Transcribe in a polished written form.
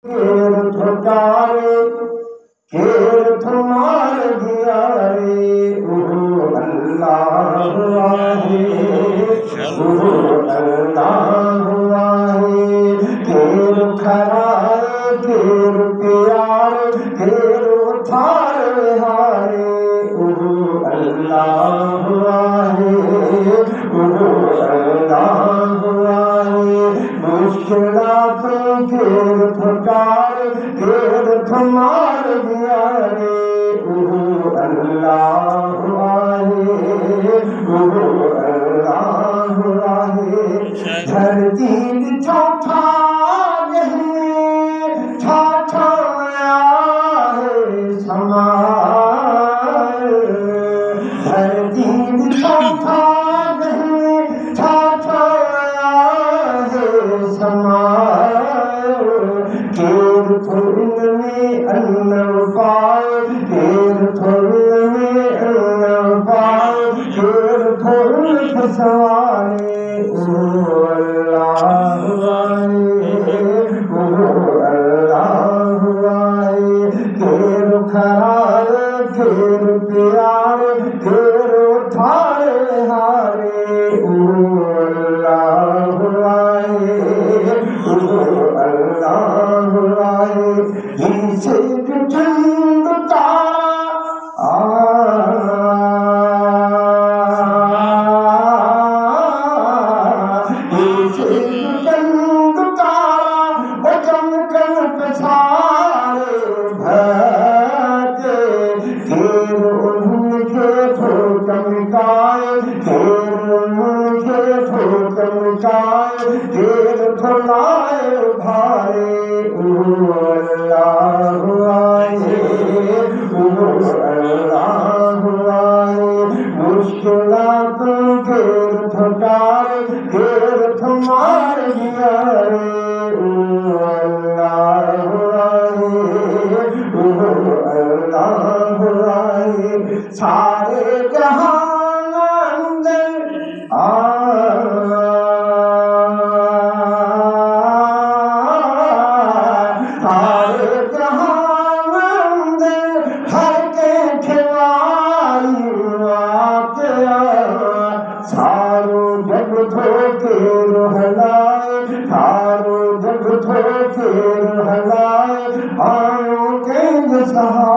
ठोकारे केर तुम्हार दिया रे अल्लाह आहे अल्लाह आहे केर खराए केर प्यार केर उठार हारे अल्लाह आहे अल्लाह आहे मुश्किलात केर ठोकारे केर तुम्हार दिया रे अल्लाह आहे अल्लाह आहे धरती ठाठा नहीं ठाठा है समाए धरती ठाठा नहीं ठाठा है समाए केर थोड़न में अन्न पाए केर थोड़न में अन्न पाए केर थोड़न फसवाए अल्लाह आए अल्लाह आए केर खराए केर प्यार केर उठाए हारे अल्लाह आए अल्लाह आए इनसे ठंडता इनसे ठंडता बचन कर पछाड़े भते केर उनके ठोकमकाए केर उनके ठोकमकाए केर ठोलाए भारे अल्लाह आए अल्लाह आए मुश्किलात केर ठोकारे केर तुम्हार दिया रे अल्लाह आए अल्लाह आए सारे जहान अंदर सारे जहान अंदर हर के खिवाई सारो जग धोके रहलाए सारो जग धोके रहलाए आओ के सहा